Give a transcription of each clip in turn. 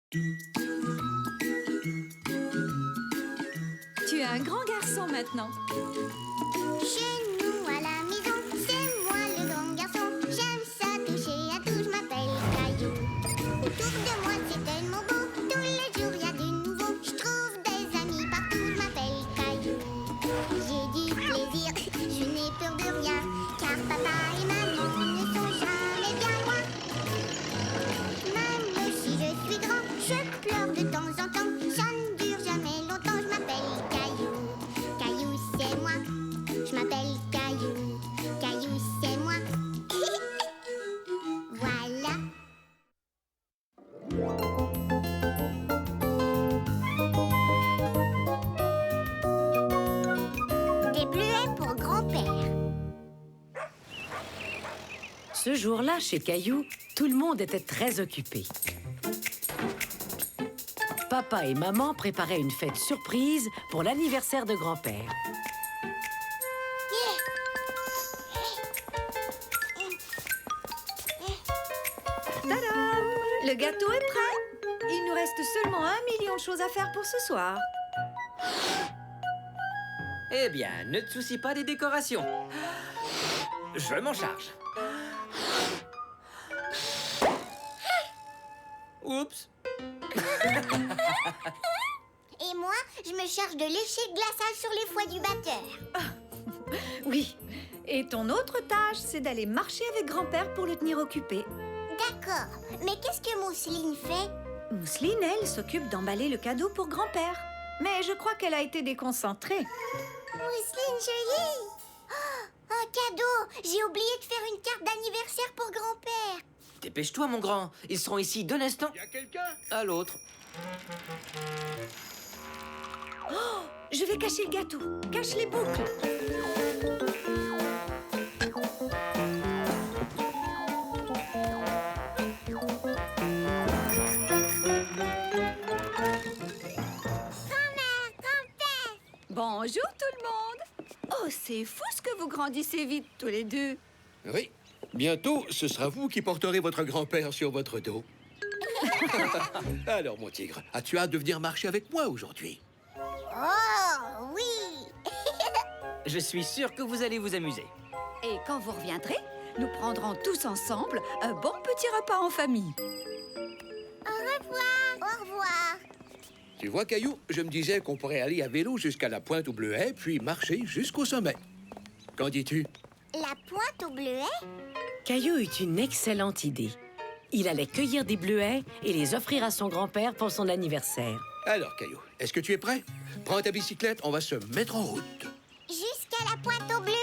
Tu es un grand garçon maintenant. Chez nous à la maison, c'est moi le grand garçon. J'aime ça toucher à tout, je m'appelle Caillou. Autour de moi c'est tellement beau, tous les jours il y a du nouveau. Je trouve des amis partout, je m'appelle Caillou. J'ai du plaisir, je n'ai peur de rien, car papa et maman ne sont jamais bien loin. Même si je suis grand, je pleure de temps en temps. Ça ne dure jamais longtemps, je m'appelle Caillou. Caillou c'est moi, je m'appelle Caillou. Caillou c'est moi. Voilà. Des bleuets pour grand-père. Ce jour-là, chez Caillou, tout le monde était très occupé. Papa et maman préparaient une fête surprise pour l'anniversaire de grand-père. Tadam! Le gâteau est prêt. Il nous reste seulement 1 million de choses à faire pour ce soir. Eh bien, ne te soucie pas des décorations. Je m'en charge. Oups. Et moi, je me charge de lécher le glaçage sur les fouets du batteur. Oui. Et ton autre tâche, c'est d'aller marcher avec grand-père pour le tenir occupé. D'accord. Mais qu'est-ce que Mousseline fait? Mousseline, elle, s'occupe d'emballer le cadeau pour grand-père. Mais je crois qu'elle a été déconcentrée. Mousseline chérie! Oh, un cadeau! J'ai oublié de faire une carte d'anniversaire pour grand-père. Dépêche-toi, mon grand. Ils seront ici d'un instant. Y a quelqu'un? À l'autre. Je vais cacher le gâteau. Cache les boucles. Grand-mère, grand-père! Bonjour tout le monde. Oh, c'est fou ce que vous grandissez vite tous les deux. Oui. Bientôt, ce sera vous qui porterez votre grand-père sur votre dos. Alors, mon tigre, as-tu hâte de venir marcher avec moi aujourd'hui? Oh, oui! Je suis sûr que vous allez vous amuser. Et quand vous reviendrez, nous prendrons tous ensemble un bon petit repas en famille. Au revoir! Au revoir! Tu vois, Caillou, je me disais qu'on pourrait aller à vélo jusqu'à la pointe au bleuet, puis marcher jusqu'au sommet. Qu'en dis-tu? La pointe au bleuet? Caillou eut une excellente idée. Il allait cueillir des bleuets et les offrir à son grand-père pour son anniversaire. Alors, Caillou, est-ce que tu es prêt? Prends ta bicyclette, on va se mettre en route. Jusqu'à la pointe au bleuet.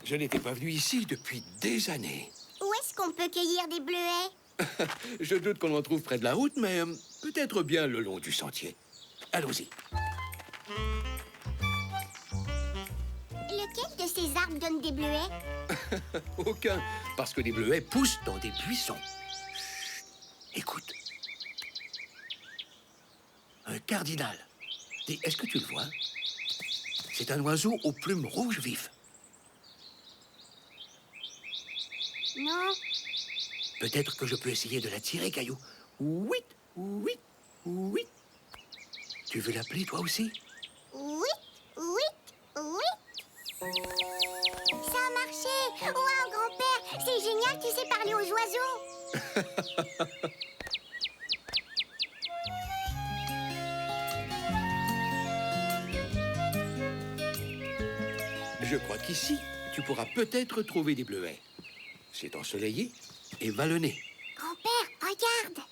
Je n'étais pas venu ici depuis des années. Où est-ce qu'on peut cueillir des bleuets? Je doute qu'on en trouve près de la route, mais peut-être bien le long du sentier. Allons-y. Lequel de ces arbres donne des bleuets? Aucun, parce que les bleuets poussent dans des buissons. Chut, écoute. Un cardinal. Dis, est-ce que tu le vois? C'est un oiseau aux plumes rouges vifs. Non. Peut-être que je peux essayer de l'attirer, Caillou. Oui, oui, oui. Tu veux l'appeler, toi aussi? Oui, oui, oui. Ça a marché! Wow, grand-père! C'est génial, tu sais parler aux oiseaux! Je crois qu'ici, tu pourras peut-être trouver des bleuets. C'est ensoleillé et vallonné. Grand-père, regarde!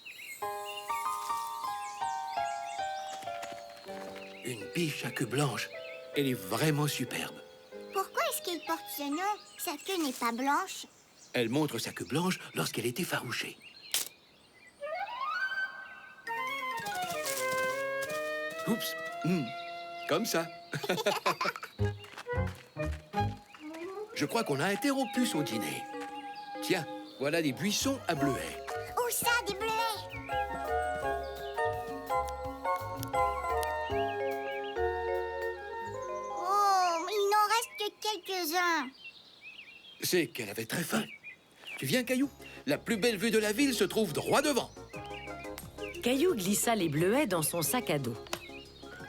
Une biche à queue blanche. Elle est vraiment superbe. Pourquoi est-ce qu'elle porte ce nom? Sa queue n'est pas blanche. Elle montre sa queue blanche lorsqu'elle est effarouchée. Oups. Comme ça. Je crois qu'on a interrompu son dîner. Tiens, voilà des buissons à bleuets. Où ça, des bleuets? C'est qu'elle avait très faim. Tu viens, Caillou? La plus belle vue de la ville se trouve droit devant. Caillou glissa les bleuets dans son sac à dos.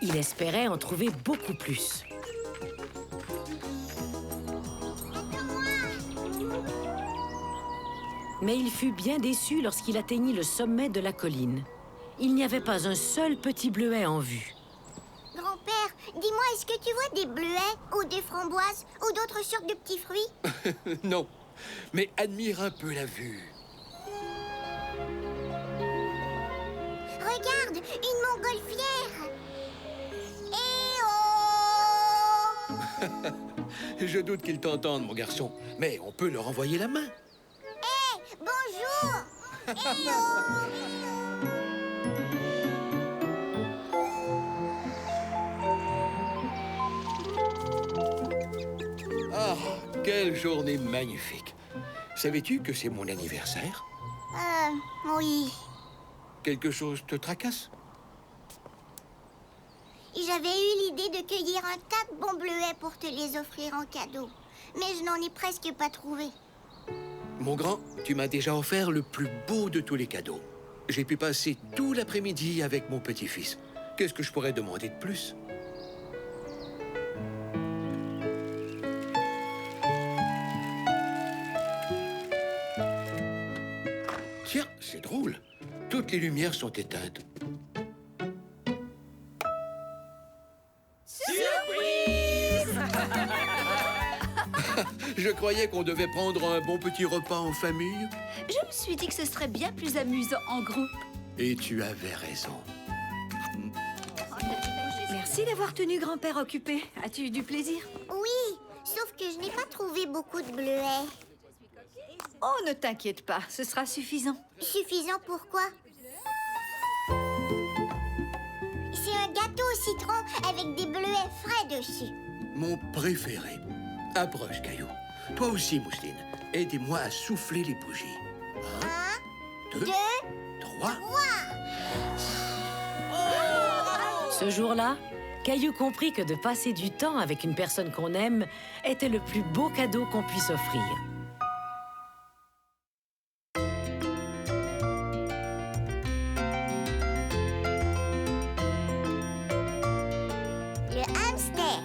Il espérait en trouver beaucoup plus. Mais il fut bien déçu lorsqu'il atteignit le sommet de la colline. Il n'y avait pas un seul petit bleuet en vue. Grand-père, dis-moi, est-ce que tu vois des bleuets ou des framboises ou d'autres sortes de petits fruits? Non, mais admire un peu la vue. Regarde, une montgolfière. Eh oh! Je doute qu'il t'entende, mon garçon. Mais on peut leur envoyer la main. Bonjour! Eh oh! Ah, quelle journée magnifique. Savais-tu que c'est mon anniversaire? Oui. Quelque chose te tracasse? J'avais eu l'idée de cueillir un tas de bons bleuets pour te les offrir en cadeau. Mais je n'en ai presque pas trouvé. Mon grand, tu m'as déjà offert le plus beau de tous les cadeaux. J'ai pu passer tout l'après-midi avec mon petit-fils. Qu'est-ce que je pourrais demander de plus? Tiens, c'est drôle. Toutes les lumières sont éteintes. Je croyais qu'on devait prendre un bon petit repas en famille. Je me suis dit que ce serait bien plus amusant en groupe. Et tu avais raison. Merci d'avoir tenu grand-père occupé. As-tu eu du plaisir? Oui, sauf que je n'ai pas trouvé beaucoup de bleuets. Oh, ne t'inquiète pas, ce sera suffisant. Suffisant pour quoi? C'est un gâteau au citron avec des bleuets frais dessus. Mon préféré. Approche, Caillou. Toi aussi, Mousseline. Aidez-moi à souffler les bougies. 1, 2, 3. Ce jour-là, Caillou comprit que de passer du temps avec une personne qu'on aime était le plus beau cadeau qu'on puisse offrir. Le hamster.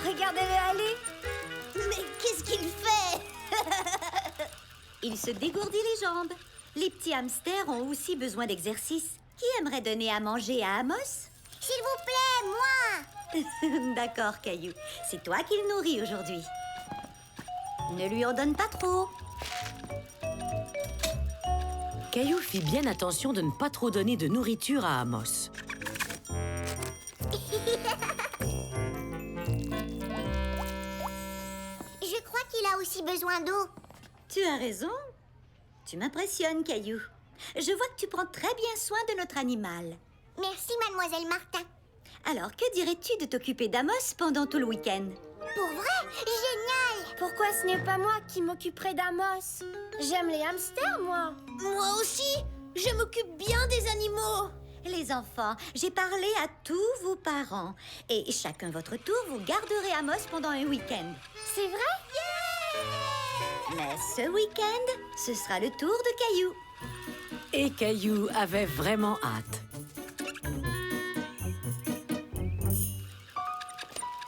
Regardez-le aller. Mais qu'est-ce qu'il fait? Il se dégourdit les jambes. Les petits hamsters ont aussi besoin d'exercice. Qui aimerait donner à manger à Amos? S'il vous plaît, moi. D'accord, Caillou. C'est toi qui le nourris aujourd'hui. Ne lui en donne pas trop. Caillou fit bien attention de ne pas trop donner de nourriture à Amos. Je crois qu'il a aussi besoin d'eau. Tu as raison. Tu m'impressionnes, Caillou. Je vois que tu prends très bien soin de notre animal. Merci, mademoiselle Martin. Alors, que dirais-tu de t'occuper d'Amos pendant tout le week-end? Pour vrai? Génial! Pourquoi ce n'est pas moi qui m'occuperai d'Amos? J'aime les hamsters, moi. Moi aussi! Je m'occupe bien des animaux! Les enfants, j'ai parlé à tous vos parents. Et chacun votre tour, vous garderez Amos pendant un week-end. C'est vrai? Mais ce week-end, ce sera le tour de Caillou. Et Caillou avait vraiment hâte.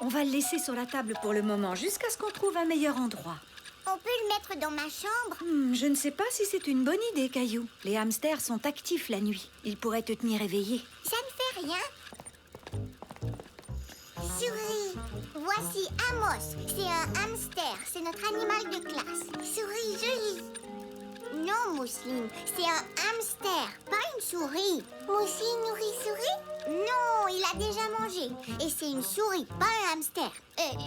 On va le laisser sur la table pour le moment, jusqu'à ce qu'on trouve un meilleur endroit. On peut le mettre dans ma chambre? Je ne sais pas si c'est une bonne idée, Caillou. Les hamsters sont actifs la nuit. Ils pourraient te tenir éveillé. Ça ne fait rien. Souris, voici Amos. C'est un hamster. C'est notre animal de classe. Souris jolie. Non, Mousseline, c'est un hamster, pas une souris. Mousseline nourrit souris? Non, il a déjà mangé. Et c'est une souris, pas un hamster.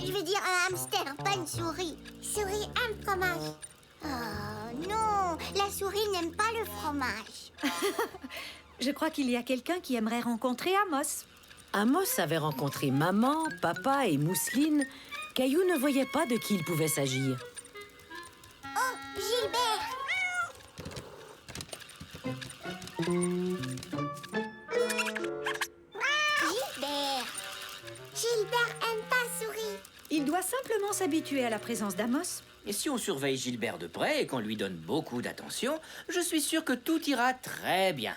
Je veux dire un hamster, pas une souris. Souris aime le fromage. Oh non, la souris n'aime pas le fromage. Je crois qu'il y a quelqu'un qui aimerait rencontrer Amos. Amos avait rencontré maman, papa et Mousseline. Caillou ne voyait pas de qui il pouvait s'agir. Oh, Gilbert! Gilbert aime pas souris. Il doit simplement s'habituer à la présence d'Amos. Et si on surveille Gilbert de près et qu'on lui donne beaucoup d'attention, je suis sûr que tout ira très bien.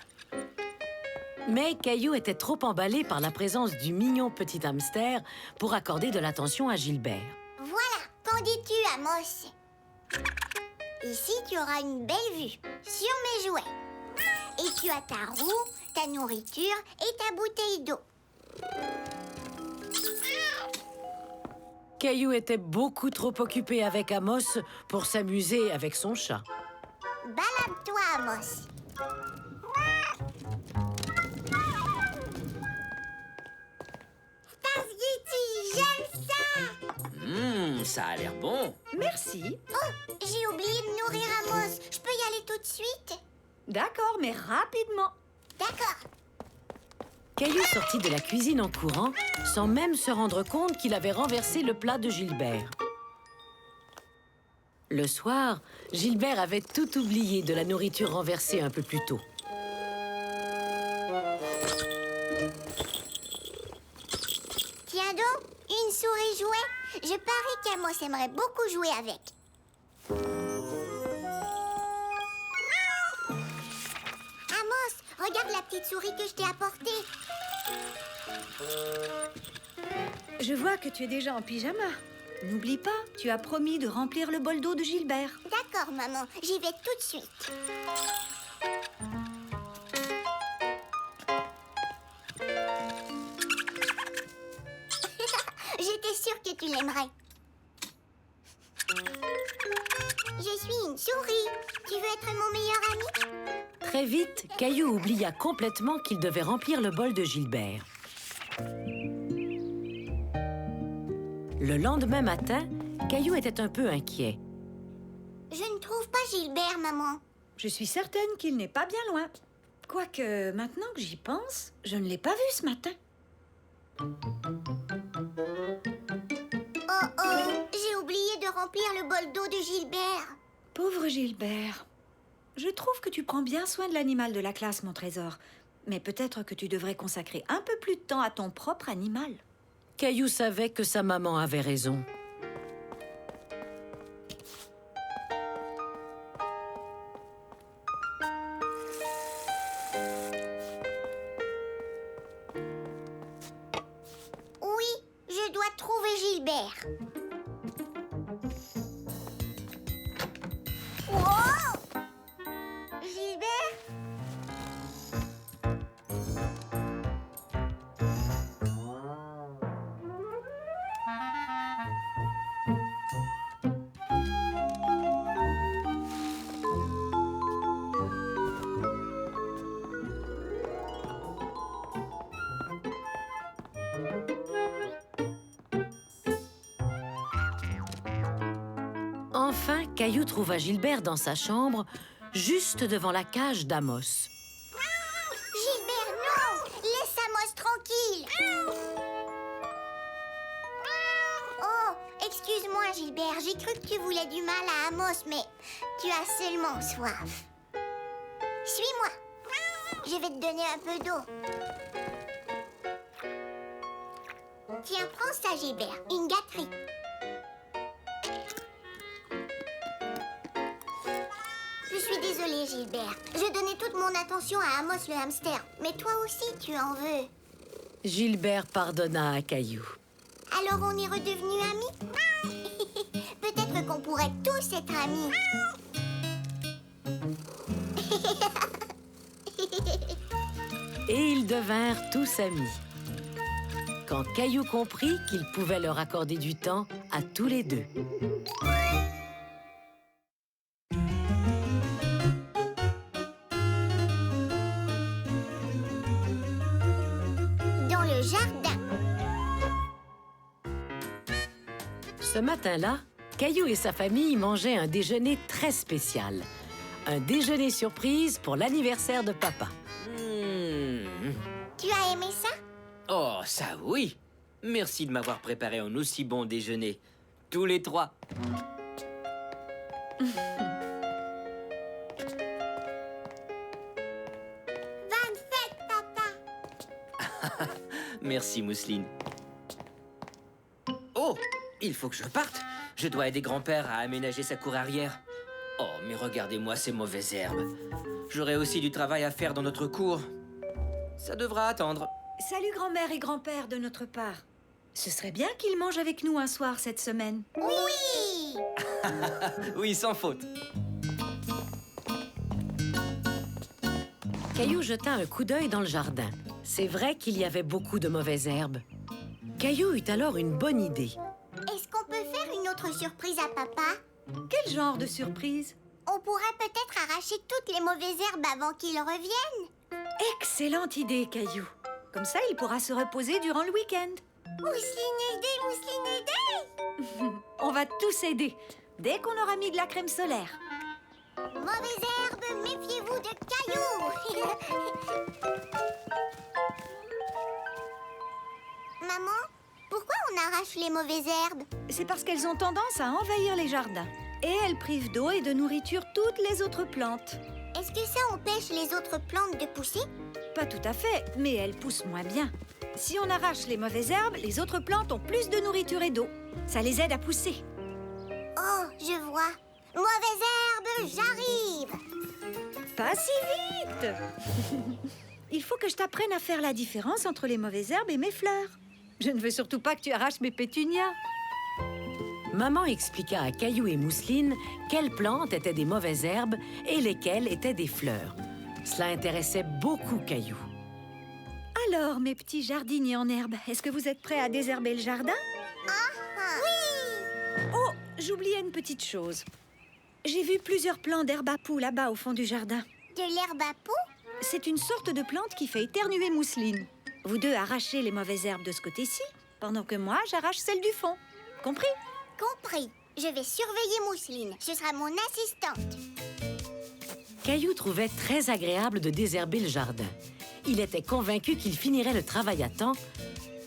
Mais Caillou était trop emballé par la présence du mignon petit hamster pour accorder de l'attention à Gilbert. Voilà, qu'en dis-tu, Amos? Ici, tu auras une belle vue sur mes jouets. Et tu as ta roue, ta nourriture et ta bouteille d'eau. Caillou était beaucoup trop occupé avec Amos pour s'amuser avec son chat. Balade-toi, Amos. Spaghetti, j'aime ça. Ça a l'air bon. Merci. Oh, j'ai oublié de nourrir Amos. Je peux y aller tout de suite? D'accord, mais rapidement. D'accord. Caillou sortit de la cuisine en courant, sans même se rendre compte qu'il avait renversé le plat de Gilbert. Le soir, Gilbert avait tout oublié de la nourriture renversée un peu plus tôt. Tiens donc, une souris jouet. Je parie qu'Amos aimerait beaucoup jouer avec. Amos, regarde la petite souris que je t'ai apportée. Je vois que tu es déjà en pyjama. N'oublie pas, tu as promis de remplir le bol d'eau de Gilbert. D'accord, maman, j'y vais tout de suite. J'étais sûre que tu l'aimerais. Je suis une souris. Tu veux être mon meilleur ami? Très vite, Caillou oublia complètement qu'il devait remplir le bol de Gilbert. Le lendemain matin, Caillou était un peu inquiet. Je ne trouve pas Gilbert, maman. Je suis certaine qu'il n'est pas bien loin. Quoique, maintenant que j'y pense, je ne l'ai pas vu ce matin. Oh oh, j'ai oublié de remplir le bol d'eau de Gilbert. Pauvre Gilbert. Je trouve que tu prends bien soin de l'animal de la classe, mon trésor. Mais peut-être que tu devrais consacrer un peu plus de temps à ton propre animal. Caillou savait que sa maman avait raison. Oui, je dois trouver Gilbert. Wow! Gilbert? Enfin, Caillou trouva Gilbert dans sa chambre, juste devant la cage d'Amos. Gilbert, non! Laisse Amos tranquille! Oh, excuse-moi, Gilbert. J'ai cru que tu voulais du mal à Amos, mais tu as seulement soif. Suis-moi. Je vais te donner un peu d'eau. Tiens, prends ça, Gilbert. Une gâterie. Je suis désolée, Gilbert. Je donnais toute mon attention à Amos le hamster. Mais toi aussi, tu en veux. Gilbert pardonna à Caillou. Alors on est redevenus amis? Peut-être qu'on pourrait tous être amis. Et ils devinrent tous amis. Quand Caillou comprit qu'il pouvait leur accorder du temps à tous les deux. Dans le jardin. Ce matin-là, Caillou et sa famille mangeaient un déjeuner très spécial. Un déjeuner surprise pour l'anniversaire de papa. Tu as aimé ça? Oh, ça oui. Merci de m'avoir préparé un aussi bon déjeuner. Tous les trois. Merci, Mousseline. Oh, il faut que je parte. Je dois aider grand-père à aménager sa cour arrière. Oh, mais regardez-moi ces mauvaises herbes. J'aurai aussi du travail à faire dans notre cour. Ça devra attendre. Salut grand-mère et grand-père de notre part. Ce serait bien qu'ils mangent avec nous un soir cette semaine. Oui! Oui, sans faute. Caillou jeta un coup d'œil dans le jardin. C'est vrai qu'il y avait beaucoup de mauvaises herbes. Caillou eut alors une bonne idée. Est-ce qu'on peut faire une autre surprise à papa? Quel genre de surprise? On pourrait peut-être arracher toutes les mauvaises herbes avant qu'il revienne. Excellente idée, Caillou. Comme ça, il pourra se reposer durant le week-end. Mousseline, aidez, Mousseline, aidez! On va tous aider, dès qu'on aura mis de la crème solaire. Mauvaises herbes, méfiez-vous de Caillou! Maman, pourquoi on arrache les mauvaises herbes? C'est parce qu'elles ont tendance à envahir les jardins. Et elles privent d'eau et de nourriture toutes les autres plantes. Est-ce que ça empêche les autres plantes de pousser? Pas tout à fait, mais elles poussent moins bien. Si on arrache les mauvaises herbes, les autres plantes ont plus de nourriture et d'eau. Ça les aide à pousser. Oh, je vois. Mauvaises herbes, j'arrive! Pas si vite! Il faut que je t'apprenne à faire la différence entre les mauvaises herbes et mes fleurs. Je ne veux surtout pas que tu arraches mes pétunias. Maman expliqua à Caillou et Mousseline quelles plantes étaient des mauvaises herbes et lesquelles étaient des fleurs. Cela intéressait beaucoup Caillou. Alors, mes petits jardiniers en herbe, est-ce que vous êtes prêts à désherber le jardin? Oui! Oh, j'oubliais une petite chose. J'ai vu plusieurs plants d'herbe à poux là-bas au fond du jardin. De l'herbe à poux? C'est une sorte de plante qui fait éternuer Mousseline. Vous deux arrachez les mauvaises herbes de ce côté-ci, pendant que moi, j'arrache celles du fond. Compris? Compris. Je vais surveiller Mousseline. Ce sera mon assistante. Caillou trouvait très agréable de désherber le jardin. Il était convaincu qu'il finirait le travail à temps,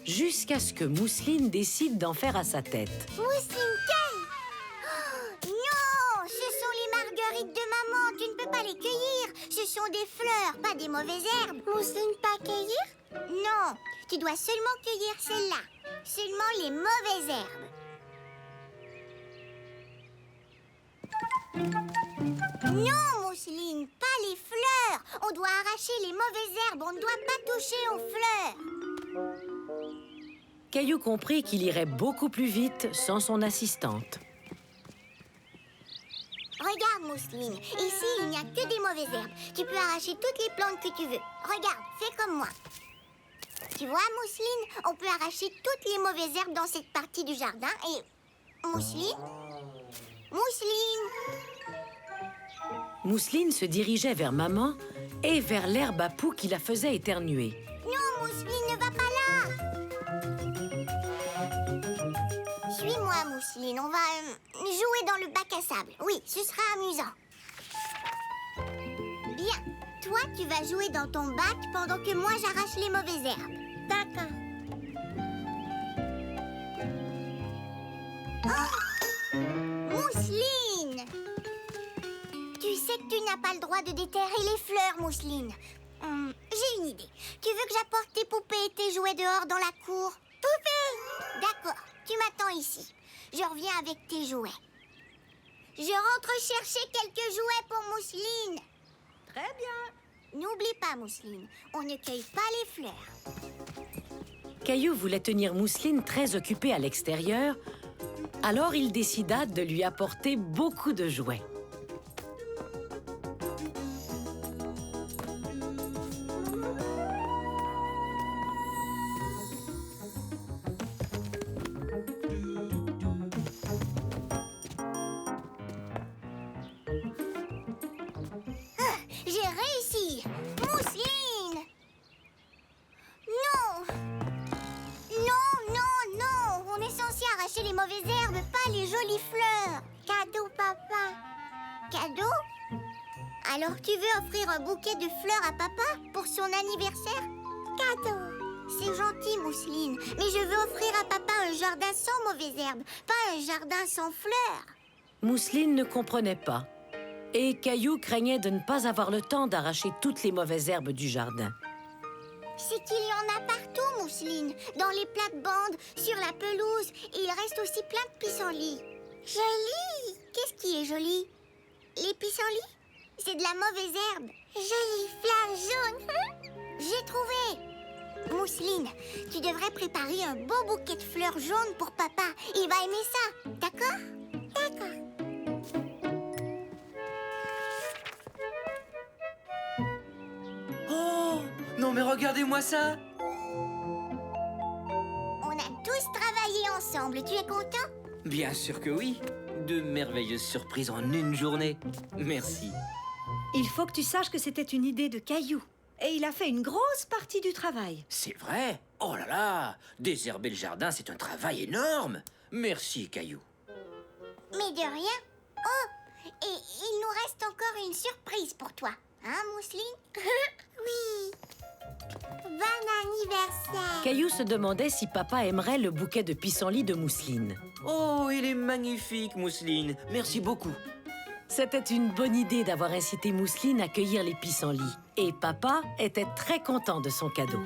jusqu'à ce que Mousseline décide d'en faire à sa tête. Mousseline, oh, non! Ce sont les marguerites de maman. Tu ne peux pas les cueillir. Ce sont des fleurs, pas des mauvaises herbes. Mousseline, pas cueillir? Non. Tu dois seulement cueillir celles-là. Seulement les mauvaises herbes. Non, Mousseline, pas les fleurs. On doit arracher les mauvaises herbes. On ne doit pas toucher aux fleurs. Caillou comprit qu'il irait beaucoup plus vite sans son assistante. Regarde, Mousseline. Ici, il n'y a que des mauvaises herbes. Tu peux arracher toutes les plantes que tu veux. Regarde, fais comme moi. Tu vois, Mousseline, on peut arracher toutes les mauvaises herbes dans cette partie du jardin et... Mousseline? Mousseline! Mousseline se dirigeait vers maman et vers l'herbe à poux qui la faisait éternuer. Non, Mousseline, ne va pas là! Suis-moi, Mousseline. On va jouer dans le bac à sable. Oui, ce sera amusant. Bien. Toi, tu vas jouer dans ton bac pendant que moi, j'arrache les mauvaises herbes. D'accord. Oh! Mousseline! Tu sais que tu n'as pas le droit de déterrer les fleurs, Mousseline. J'ai une idée. Tu veux que j'apporte tes poupées et tes jouets dehors dans la cour? Poupées! D'accord, tu m'attends ici. Je reviens avec tes jouets. Je rentre chercher quelques jouets pour Mousseline. Très bien. N'oublie pas, Mousseline, on ne cueille pas les fleurs. Caillou voulait tenir Mousseline très occupée à l'extérieur, alors il décida de lui apporter beaucoup de jouets. J'ai réussi! Mousseline! Non! Non, non, non! On est censé arracher les mauvaises herbes, pas les jolies fleurs. Cadeau, papa. Cadeau? Alors tu veux offrir un bouquet de fleurs à papa pour son anniversaire? Cadeau! C'est gentil, Mousseline, mais je veux offrir à papa un jardin sans mauvaises herbes, pas un jardin sans fleurs. Mousseline ne comprenait pas, et Caillou craignait de ne pas avoir le temps d'arracher toutes les mauvaises herbes du jardin. C'est qu'il y en a partout, Mousseline. Dans les plates-bandes, sur la pelouse. Et il reste aussi plein de pissenlits. Joli! Qu'est-ce qui est joli? Les pissenlits? C'est de la mauvaise herbe. Jolie fleur jaune. J'ai trouvé. Mousseline, tu devrais préparer un beau bouquet de fleurs jaunes pour papa. Il va aimer ça. D'accord? D'accord. Oh, non mais regardez-moi ça. On a tous travaillé ensemble. Tu es content? Bien sûr que oui. De merveilleuses surprises en une journée. Merci. Il faut que tu saches que c'était une idée de Caillou. Et il a fait une grosse partie du travail. C'est vrai? Oh là là! Désherber le jardin, c'est un travail énorme. Merci, Caillou. Mais de rien. Oh, et il nous reste encore une surprise pour toi. Hein, Mousseline? Oui. Bon anniversaire. Caillou se demandait si papa aimerait le bouquet de pissenlits de Mousseline. Oh, il est magnifique, Mousseline. Merci beaucoup. C'était une bonne idée d'avoir incité Mousseline à cueillir les pissenlits. Et papa était très content de son cadeau.